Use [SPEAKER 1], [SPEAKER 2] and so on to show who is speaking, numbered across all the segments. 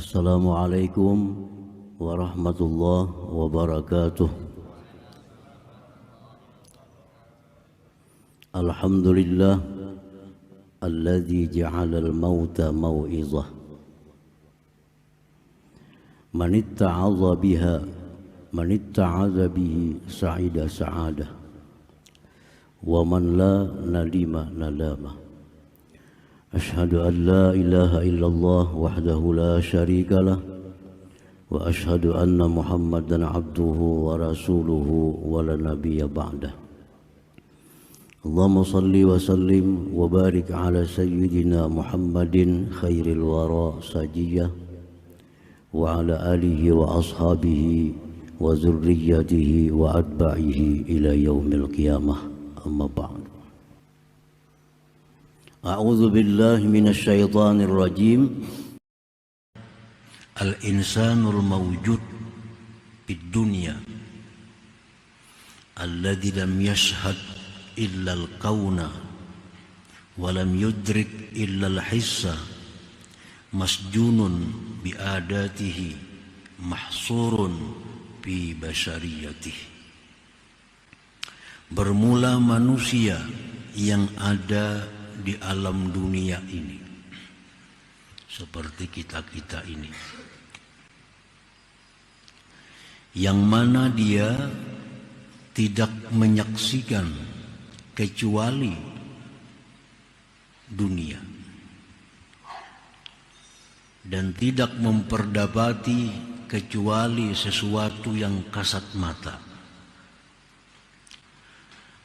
[SPEAKER 1] Assalamualaikum warahmatullahi wabarakatuh. Alhamdulillah alladzi ja'ala al-mauta mau'izah. Man itta'adha bihi sa'ida sa'adah. Wa man la nalima nalama. Ashhadu an la ilaha illallah wahdahu la syarika lah wa ashhadu anna Muhammadan abduhu wa rasuluhu wa la nabiyya ba'dah. Allahumma salli wa sallim wa barik ala sayyidina Muhammadin khairil wara sajiyah wa ala alihi wa ashabihi wa zurriyyatihi wa atba'ihi ila yaumil qiyamah. Amma ba'd. A'udzu billahi minasy syaithanir rajim. Al-insanul mawjud fid dunya alladzi lam yashhad illa al-kauna wa lam yudrik illa al-hissa masjunun bi'adatihi mahsurun fi basyariyatihi. Bermula manusia yang ada di alam dunia ini seperti kita-kita ini, yang mana dia tidak menyaksikan kecuali dunia dan tidak memperdapati kecuali sesuatu yang kasat mata,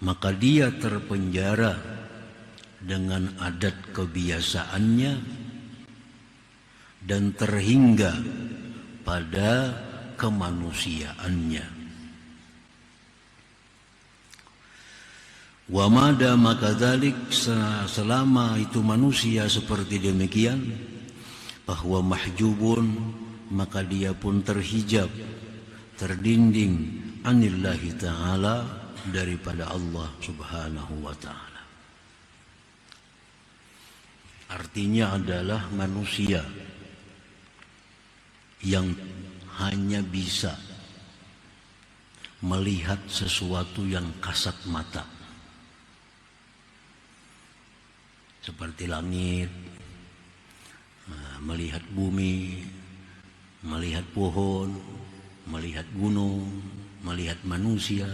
[SPEAKER 1] maka dia terpenjara dengan adat kebiasaannya dan terhingga pada kemanusiaannya. Wa mada maka dzalik, selama itu manusia seperti demikian, bahwa mahjubun, maka dia pun terhijab, terdinding anillahi ta'ala, daripada Allah subhanahu wa ta'ala. Artinya adalah manusia yang hanya bisa melihat sesuatu yang kasat mata, seperti langit, melihat bumi, melihat pohon, melihat gunung, melihat manusia,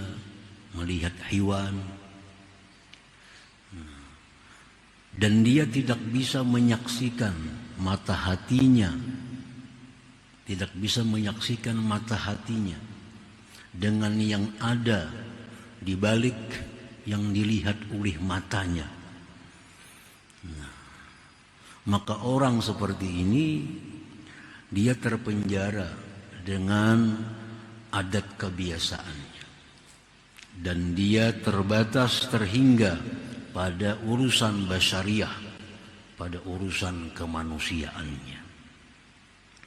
[SPEAKER 1] melihat hewan. Dan dia tidak bisa menyaksikan mata hatinya, tidak bisa menyaksikan mata hatinya dengan yang ada di balik yang dilihat oleh matanya. Maka orang seperti ini dia terpenjara dengan adat kebiasaannya, dan dia terbatas, terhingga pada urusan basyariah, pada urusan kemanusiaannya.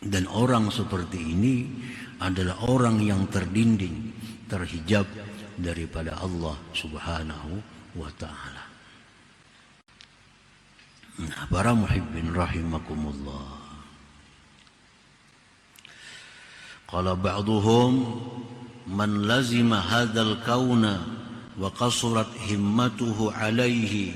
[SPEAKER 1] Dan orang seperti ini adalah orang yang terdinding, terhijab daripada Allah subhanahu wa ta'ala. Nah, para muhibbin rahimakumullah, qala ba'duhum man lazima hadzal kauna wa qasurat himmatuhu alaihi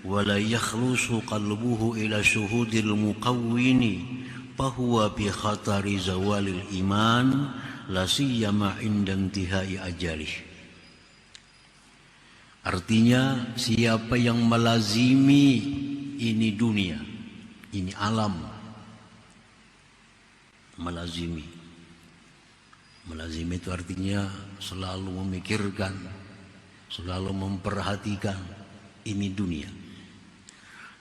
[SPEAKER 1] wa la yakhlusu qalbuhu ila syuhudil muqawwini fahuwa bi khatari zawalil iman la siyama inda intihai ajalih. Artinya, siapa yang melazimi ini dunia, ini alam, melazimi itu artinya selalu memikirkan, selalu memperhatikan ini dunia,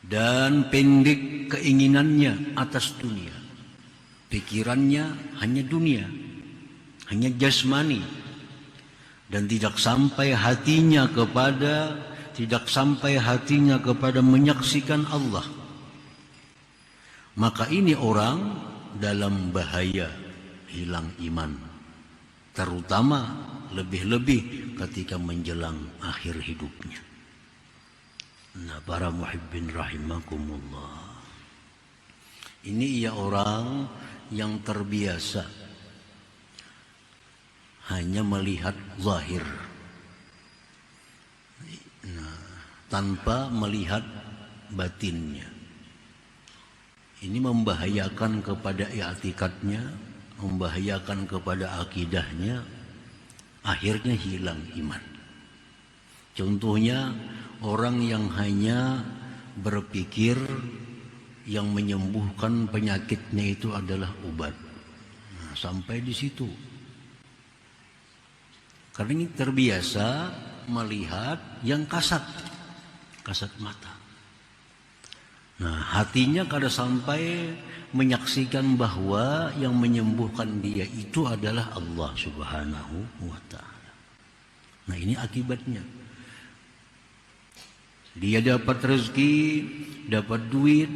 [SPEAKER 1] dan pendek keinginannya atas dunia, pikirannya hanya dunia, hanya jasmani, dan tidak sampai hatinya kepada menyaksikan Allah. Maka ini orang dalam bahaya hilang iman, terutama lebih-lebih ketika menjelang akhir hidupnya. Nah, para muhibbin rahimakumullah, ini ia orang yang terbiasa hanya melihat zahir, tanpa melihat batinnya. Ini membahayakan kepada i'tikadnya, membahayakan kepada akidahnya, akhirnya hilang iman. Contohnya orang yang hanya berpikir yang menyembuhkan penyakitnya itu adalah obat. Nah, sampai di situ. Karena ini terbiasa melihat yang kasat mata. Nah, hatinya kada sampai menyaksikan bahwa yang menyembuhkan dia itu adalah Allah Subhanahu wa ta'ala. Nah, ini akibatnya. Dia dapat rezeki, dapat duit,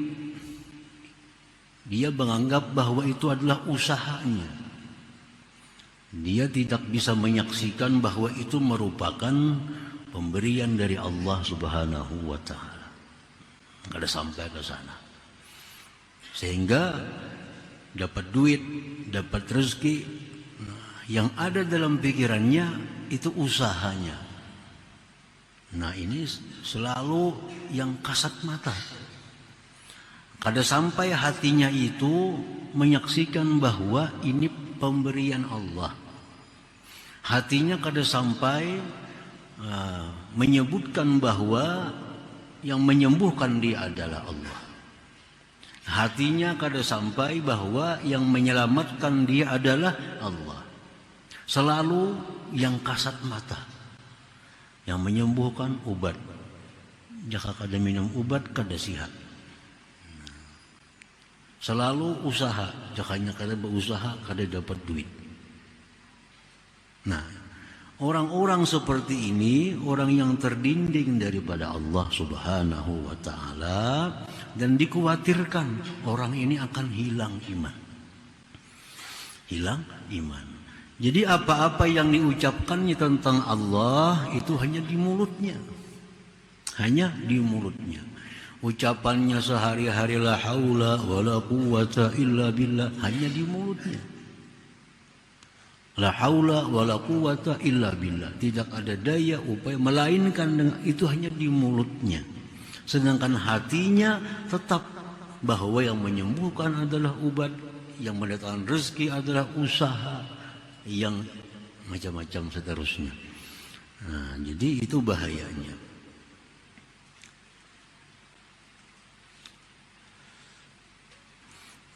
[SPEAKER 1] dia menganggap bahwa itu adalah usahanya. Dia tidak bisa menyaksikan bahwa itu merupakan pemberian dari Allah Subhanahu wa ta'ala. Kada sampai ke sana. Sehingga dapat duit, dapat rezeki, yang ada dalam pikirannya itu usahanya. Nah, ini selalu yang kasat mata. Kada sampai hatinya itu menyaksikan bahwa ini pemberian Allah. Hatinya kada sampai menyebutkan bahwa yang menyembuhkan dia adalah Allah. Hatinya kada sampai bahwa yang menyelamatkan dia adalah Allah. Selalu yang kasat mata. Yang menyembuhkan obat. Jika kada minum obat kada sihat. Selalu usaha. Jakanya kada berusaha kada dapat duit. Nah, orang-orang seperti ini orang yang terdinding daripada Allah Subhanahu wa ta'ala, dan dikhawatirkan orang ini akan hilang iman. Hilang iman. Jadi apa-apa yang diucapkannya tentang Allah itu hanya di mulutnya. Hanya di mulutnya. Ucapannya sehari-hari la haula wala quwata illa billah hanya di mulutnya. La haula wala quwata illa billah. Tidak ada daya upaya melainkan dengan itu hanya di mulutnya. Sedangkan hatinya tetap bahwa yang menyembuhkan adalah obat, yang mendatangkan rezeki adalah usaha, yang macam-macam seterusnya. Nah, jadi itu bahayanya.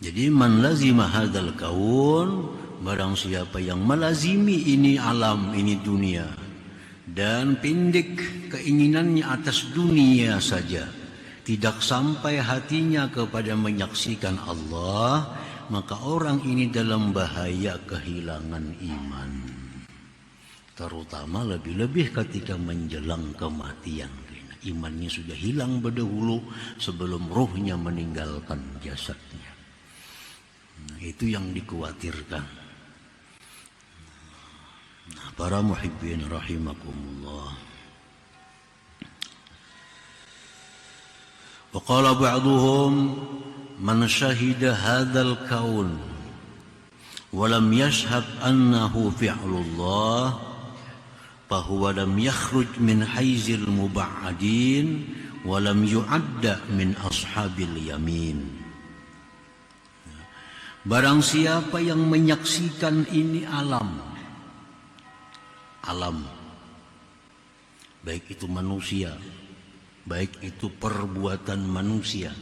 [SPEAKER 1] Jadi man lazima hadzal kaun, barang siapa yang melazimi ini alam, ini dunia, dan pendek keinginannya atas dunia saja, tidak sampai hatinya kepada menyaksikan Allah, maka orang ini dalam bahaya kehilangan iman. Terutama lebih-lebih ketika menjelang kematian. Imannya sudah hilang berdahulu sebelum ruhnya meninggalkan jasadnya. Nah, itu yang dikhawatirkan. Nah, para muhibbin rahimakumullah. Wa qala ba'duhum man syahida hadzal kaun wa lam yashhad annahu fi'lullah fa huwa lam yakhruj min haizil muba'adin wa lam yu'adda min ashabil yamin. Barang siapa yang menyaksikan ini alam, baik itu manusia, baik itu perbuatan manusia,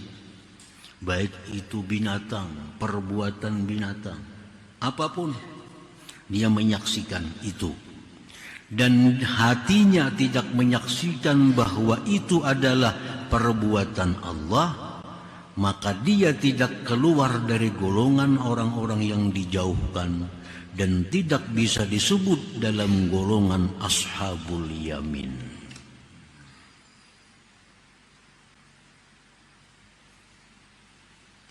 [SPEAKER 1] baik itu binatang, perbuatan binatang, apapun dia menyaksikan itu, dan hatinya tidak menyaksikan bahwa itu adalah perbuatan Allah, maka dia tidak keluar dari golongan orang-orang yang dijauhkan dan tidak bisa disebut dalam golongan ashabul yamin.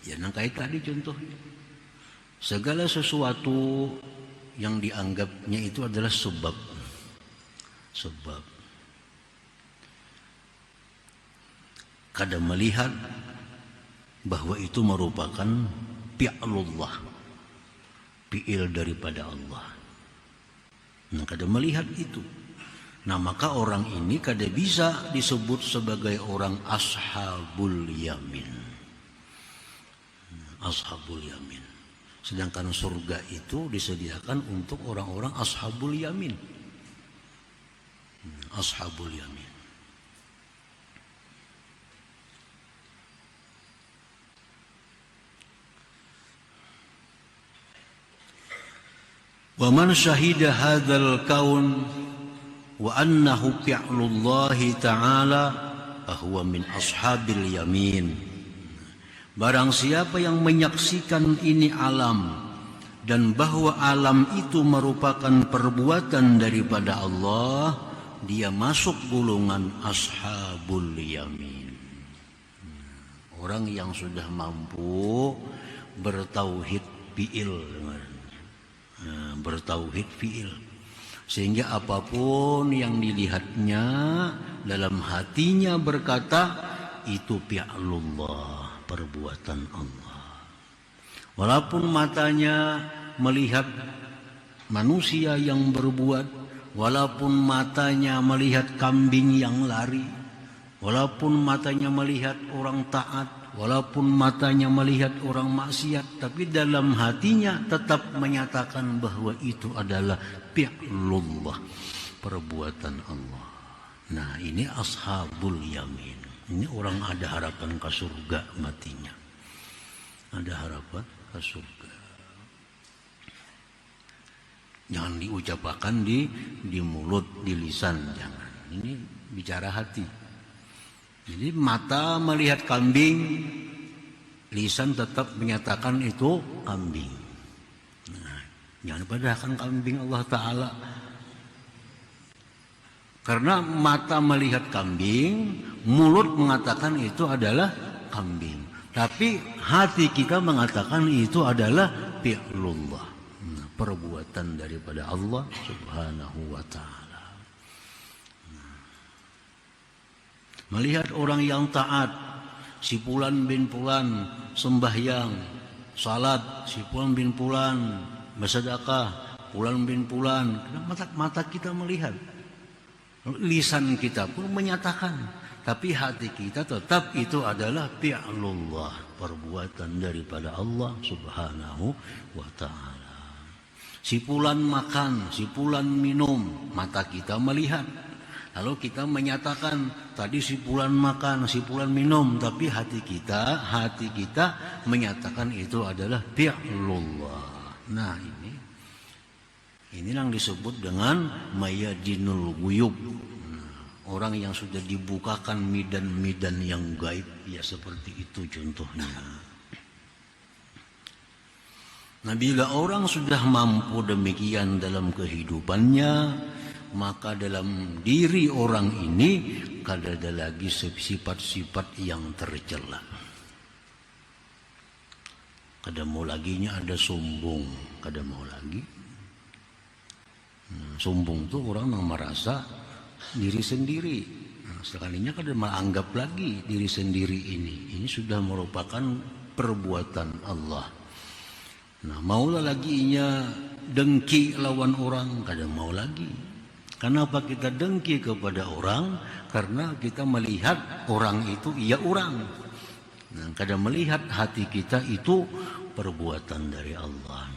[SPEAKER 1] Ya, nah kayak tadi contohnya. Segala sesuatu yang dianggapnya itu adalah sebab. Kada melihat bahwa itu merupakan fi'lullah, fi'il daripada Allah. Nah, kada melihat itu. Nah, maka orang ini kada bisa disebut sebagai orang ashabul yamin. Ashabul yamin. Sedangkan surga itu disediakan untuk orang-orang ashabul yamin. Ashabul yamin. Wa man syahida hadzal kaun wa annahu fi'lullahi ta'ala fahuwa min ashabil yamin. Barang siapa yang menyaksikan ini alam dan bahwa alam itu merupakan perbuatan daripada Allah, dia masuk golongan ashabul yamin. Orang yang sudah mampu bertauhid fi'il, bertauhid fi'il, sehingga apapun yang dilihatnya dalam hatinya berkata itu fi'lullah, perbuatan Allah. Walaupun matanya melihat manusia yang berbuat, walaupun matanya melihat kambing yang lari, walaupun matanya melihat orang taat, walaupun matanya melihat orang maksiat, tapi dalam hatinya tetap menyatakan bahwa itu adalah fi'lullah, perbuatan Allah. Nah, ini ashabul yamin. Ini orang ada harapan ke surga matinya. Ada harapan ke surga. Jangan diucapkan di mulut, di lisan, jangan. Ini bicara hati. Jadi mata melihat kambing, lisan tetap menyatakan itu kambing. Nah, jangan padahkan kambing Allah Ta'ala. Karena mata melihat kambing, mulut mengatakan itu adalah kambing. Tapi hati kita mengatakan itu adalah fi'lullah, perbuatan daripada Allah Subhanahu wa Ta'ala. Melihat orang yang taat, si Fulan bin Fulan sembahyang, salat, si Fulan bin Fulan bersedekah, Fulan bin Fulan, mata kita melihat. Lisan kita pun menyatakan, tapi hati kita tetap itu adalah fi'lullah, perbuatan daripada Allah Subhanahu wa Ta'ala. Si Fulan makan, si Fulan minum, mata kita melihat. Lalu kita menyatakan tadi si Fulan makan, si Fulan minum, tapi hati kita menyatakan itu adalah fi'lullah. Nah, ini yang disebut dengan mayadinul ghuyub. Orang yang sudah dibukakan midan-midan yang gaib, ya seperti itu contohnya. Nah, bila orang sudah mampu demikian dalam kehidupannya, maka dalam diri orang ini kada ada lagi sifat-sifat yang tercela. Kada mau laginya ada sombong, kada mau lagi. Sombong itu orang yang merasa diri sendiri. Sekalinya kada menganggap lagi diri sendiri ini. Ini sudah merupakan perbuatan Allah. Nah, maulah laginya dengki lawan orang, kada mau lagi. Kenapa kita dengki kepada orang? Karena kita melihat orang itu ia orang. Nah, kada melihat hati kita itu perbuatan dari Allah.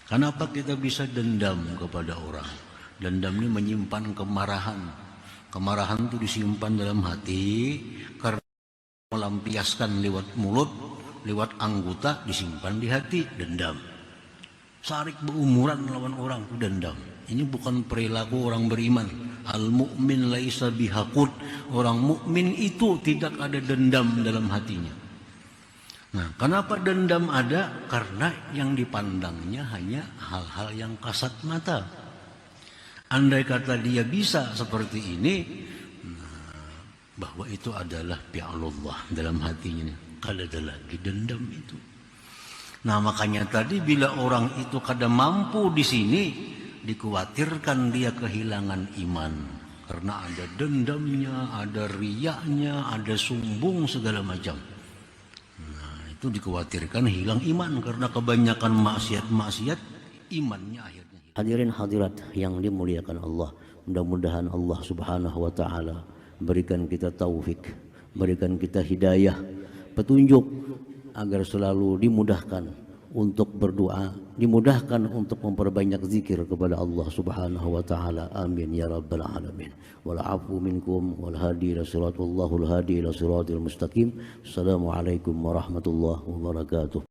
[SPEAKER 1] Kenapa kita bisa dendam kepada orang? Dendam ini menyimpan kemarahan. Kemarahan itu disimpan dalam hati karena melampiaskan lewat mulut, lewat anggota, disimpan di hati, dendam. Sarik berumuran melawan orang itu dendam. Ini bukan perilaku orang beriman. Al-mu'min laisa bihaqud. Orang mukmin itu tidak ada dendam dalam hatinya. Nah, kenapa dendam ada? Karena yang dipandangnya hanya hal-hal yang kasat mata. Andai kata dia bisa seperti ini, bahwa itu adalah fi'lullah dalam hatinya, kada ada lagi dendam itu. Nah, makanya tadi bila orang itu kada mampu di sini, dikhawatirkan dia kehilangan iman. Karena ada dendamnya, ada riyaknya, ada sombong segala macam. Itu dikhawatirkan hilang iman karena kebanyakan maksiat-maksiat
[SPEAKER 2] imannya akhirnya hilang.
[SPEAKER 1] Hadirin hadirat yang dimuliakan Allah, mudah-mudahan Allah Subhanahu wa taala berikan kita taufik, berikan kita hidayah, petunjuk agar selalu dimudahkan untuk berdoa, dimudahkan untuk memperbanyak zikir kepada Allah Subhanahu wa taala. Amin ya rabbal alamin. Wal afu minkum wal hadi ila siratal hadi ila siratal mustaqim. Assalamualaikum warahmatullahi wabarakatuh.